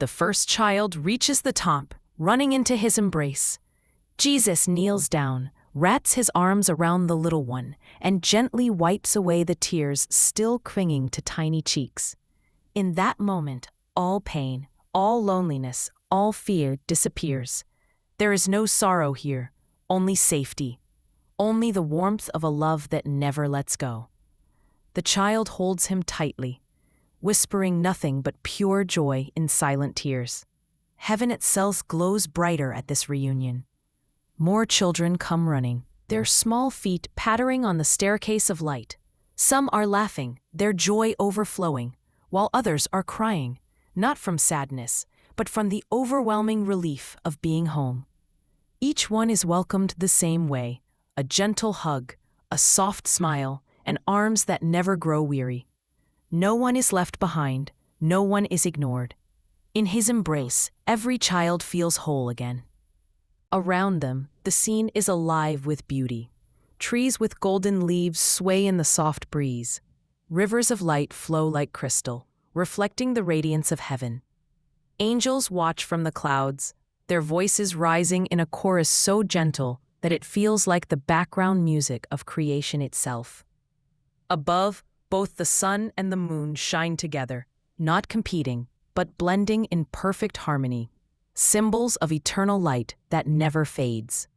The first child reaches the top, running into his embrace. Jesus kneels down, wraps his arms around the little one, and gently wipes away the tears still clinging to tiny cheeks. In that moment, all pain, all loneliness, all fear disappears. There is no sorrow here, only safety, only the warmth of a love that never lets go. The child holds him tightly, whispering nothing but pure joy in silent tears. Heaven itself glows brighter at this reunion. More children come running, their small feet pattering on the staircase of light. Some are laughing, their joy overflowing, while others are crying, not from sadness, but from the overwhelming relief of being home. Each one is welcomed the same way, a gentle hug, a soft smile, and arms that never grow weary. No one is left behind, no one is ignored. In his embrace, every child feels whole again. Around them, the scene is alive with beauty. Trees with golden leaves sway in the soft breeze. Rivers of light flow like crystal, reflecting the radiance of heaven. Angels watch from the clouds, their voices rising in a chorus so gentle that it feels like the background music of creation itself. Above, both the sun and the moon shine together, not competing, but blending in perfect harmony, symbols of eternal light that never fades.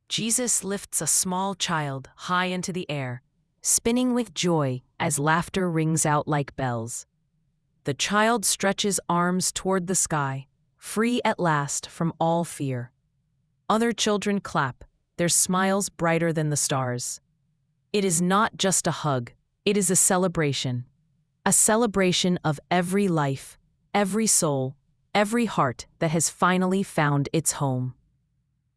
Jesus lifts a small child high into the air, spinning with joy as laughter rings out like bells. The child stretches arms toward the sky, free at last from all fear. Other children clap, their smiles brighter than the stars. It is not just a hug, it is a celebration of every life, every soul, every heart that has finally found its home.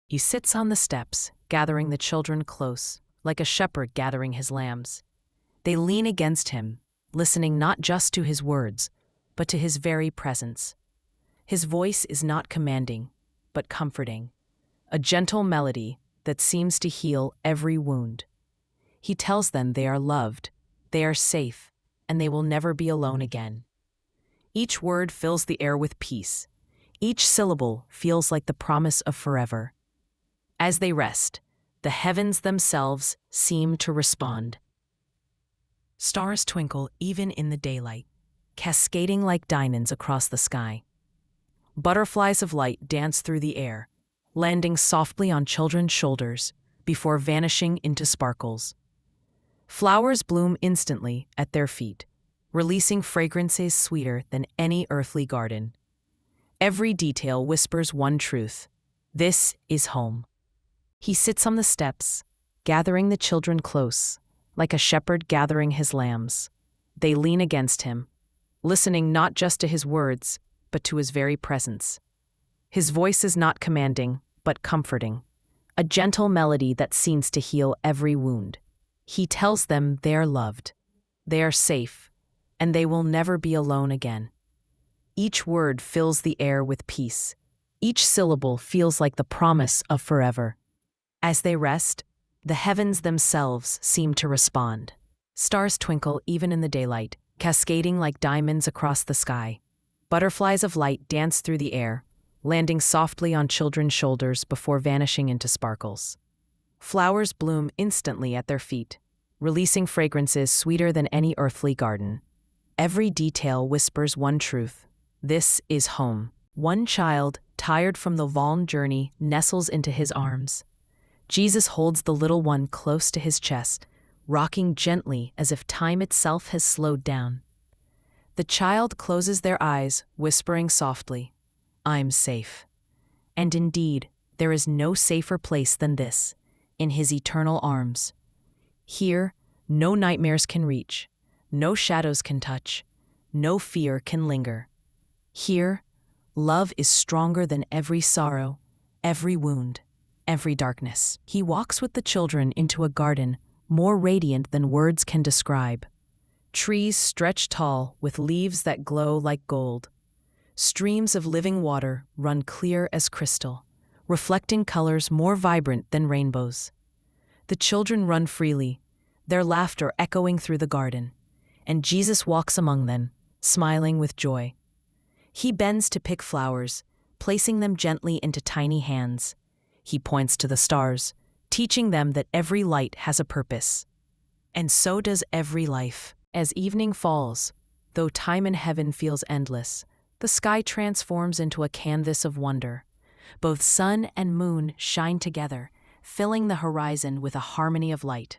He sits on the steps, gathering the children close, like a shepherd gathering his lambs. They lean against him, listening not just to his words, but to his very presence. His voice is not commanding, but comforting, a gentle melody that seems to heal every wound. He tells them they are loved, they are safe, and they will never be alone again. Each word fills the air with peace. Each syllable feels like the promise of forever. As they rest, the heavens themselves seem to respond. Stars twinkle even in the daylight, cascading like diamonds across the sky. Butterflies of light dance through the air, landing softly on children's shoulders before vanishing into sparkles. Flowers bloom instantly at their feet, releasing fragrances sweeter than any earthly garden. Every detail whispers one truth: this is home. He sits on the steps, gathering the children close, like a shepherd gathering his lambs. They lean against him, listening not just to his words, but to his very presence. His voice is not commanding, but comforting, a gentle melody that seems to heal every wound. He tells them they are loved, they are safe, and they will never be alone again. Each word fills the air with peace. Each syllable feels like the promise of forever. As they rest, the heavens themselves seem to respond. Stars twinkle even in the daylight, cascading like diamonds across the sky. Butterflies of light dance through the air, landing softly on children's shoulders before vanishing into sparkles. Flowers bloom instantly at their feet, releasing fragrances sweeter than any earthly garden. Every detail whispers one truth: this is home. One child, tired from the long journey, nestles into his arms. Jesus holds the little one close to his chest, rocking gently as if time itself has slowed down. The child closes their eyes, whispering softly, "I'm safe." And indeed, there is no safer place than this, in his eternal arms. Here, no nightmares can reach, no shadows can touch, no fear can linger. Here, love is stronger than every sorrow, every wound, every darkness. He walks with the children into a garden more radiant than words can describe. Trees stretch tall with leaves that glow like gold. Streams of living water run clear as crystal, reflecting colors more vibrant than rainbows. The children run freely, their laughter echoing through the garden, and Jesus walks among them, smiling with joy. He bends to pick flowers, placing them gently into tiny hands. He points to the stars, teaching them that every light has a purpose. And so does every life. As evening falls, though time in heaven feels endless, the sky transforms into a canvas of wonder. Both sun and moon shine together, filling the horizon with a harmony of light.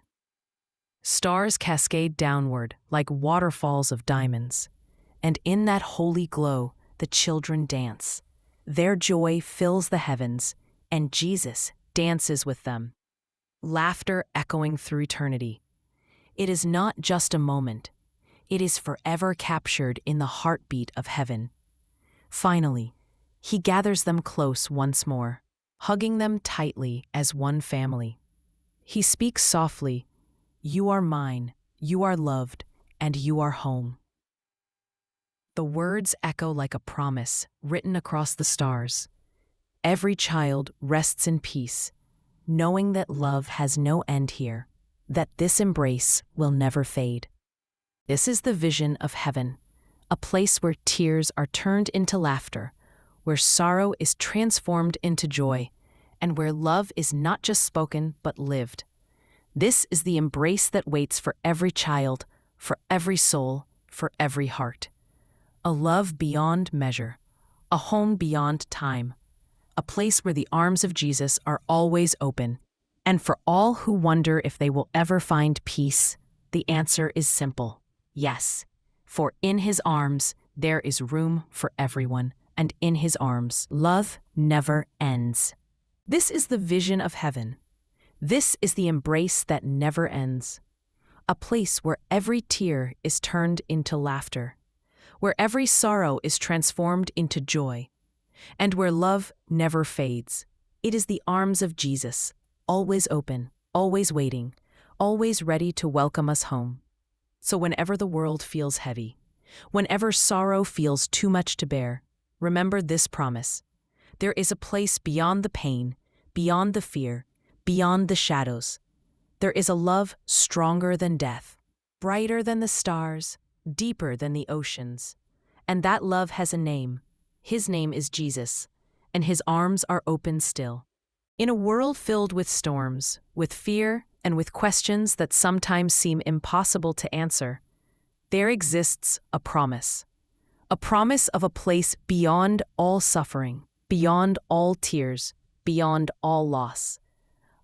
Stars cascade downward like waterfalls of diamonds, and in that holy glow, the children dance. Their joy fills the heavens, and Jesus dances with them. Laughter echoing through eternity. It is not just a moment, it is forever captured in the heartbeat of heaven. Finally, he gathers them close once more, hugging them tightly as one family. He speaks softly, "You are mine, you are loved, and you are home." The words echo like a promise written across the stars. Every child rests in peace, knowing that love has no end here, that this embrace will never fade. This is the vision of heaven, a place where tears are turned into laughter, where sorrow is transformed into joy, and where love is not just spoken but lived. This is the embrace that waits for every child, for every soul, for every heart. A love beyond measure, a home beyond time, a place where the arms of Jesus are always open. And for all who wonder if they will ever find peace, the answer is simple: yes. For in his arms there is room for everyone, and in his arms love never ends. This is the vision of heaven. This is the embrace that never ends. A place where every tear is turned into laughter, where every sorrow is transformed into joy, and where love never fades. It is the arms of Jesus, always open, always waiting, always ready to welcome us home. So whenever the world feels heavy, whenever sorrow feels too much to bear, remember this promise: there is a place beyond the pain, beyond the fear, beyond the shadows. There is a love stronger than death, brighter than the stars, deeper than the oceans. And that love has a name. His name is Jesus, and his arms are open still. In a world filled with storms, with fear, and with questions that sometimes seem impossible to answer, there exists a promise of a place beyond all suffering, beyond all tears, beyond all loss.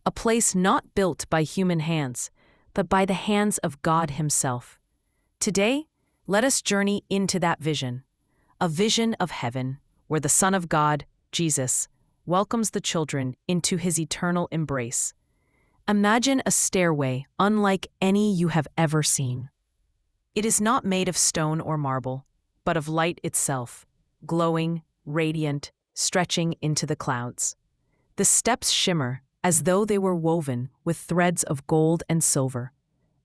A place not built by human hands, but by the hands of God himself. Today, let us journey into that vision, a vision of heaven, where the Son of God, Jesus, welcomes the children into his eternal embrace. Imagine a stairway unlike any you have ever seen. It is not made of stone or marble, but of light itself, glowing, radiant, stretching into the clouds. The steps shimmer as though they were woven with threads of gold and silver.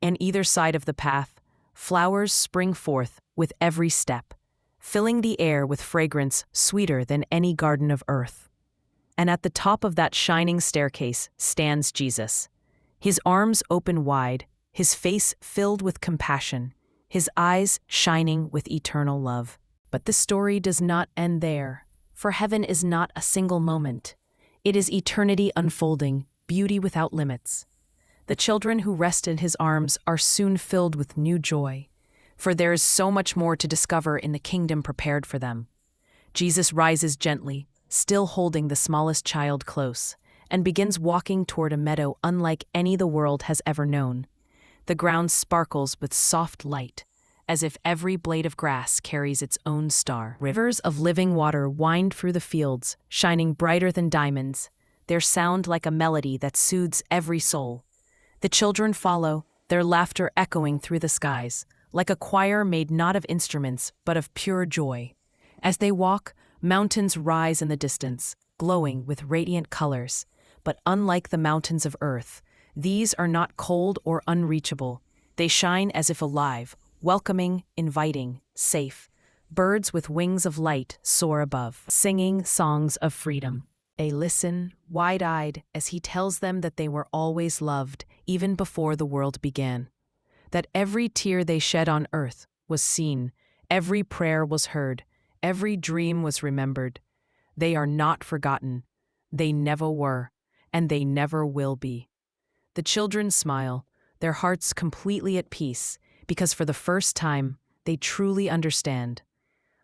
On either side of the path, flowers spring forth with every step, filling the air with fragrance sweeter than any garden of earth. And at the top of that shining staircase stands Jesus, his arms open wide, his face filled with compassion, his eyes shining with eternal love. But the story does not end there, for heaven is not a single moment. It is eternity unfolding, beauty without limits. The children who rest in his arms are soon filled with new joy, for there is so much more to discover in the kingdom prepared for them. Jesus rises gently, still holding the smallest child close, and begins walking toward a meadow unlike any the world has ever known. The ground sparkles with soft light, as if every blade of grass carries its own star. Rivers of living water wind through the fields, shining brighter than diamonds, their sound like a melody that soothes every soul. The children follow, their laughter echoing through the skies, like a choir made not of instruments but of pure joy. As they walk, mountains rise in the distance, glowing with radiant colors. But unlike the mountains of earth, these are not cold or unreachable. They shine as if alive, welcoming, inviting, safe. Birds with wings of light soar above, singing songs of freedom. They listen, wide-eyed, as he tells them that they were always loved, even before the world began. That every tear they shed on earth was seen, every prayer was heard, Every dream was remembered. They are not forgotten. They never were, and they never will be. The children smile, their hearts completely at peace, because for the first time, they truly understand.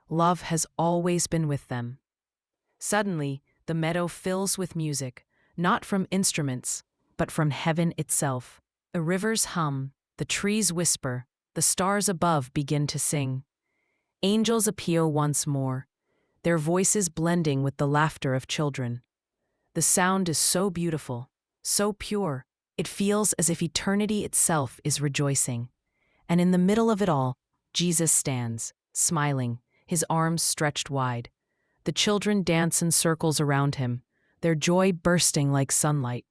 Love has always been with them. Suddenly, the meadow fills with music, not from instruments, but from heaven itself. The rivers hum, the trees whisper, the stars above begin to sing. Angels appear once more, their voices blending with the laughter of children. The sound is so beautiful, so pure, it feels as if eternity itself is rejoicing. And in the middle of it all, Jesus stands, smiling, his arms stretched wide. The children dance in circles around him, their joy bursting like sunlight.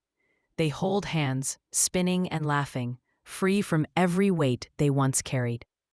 They hold hands, spinning and laughing, free from every weight they once carried.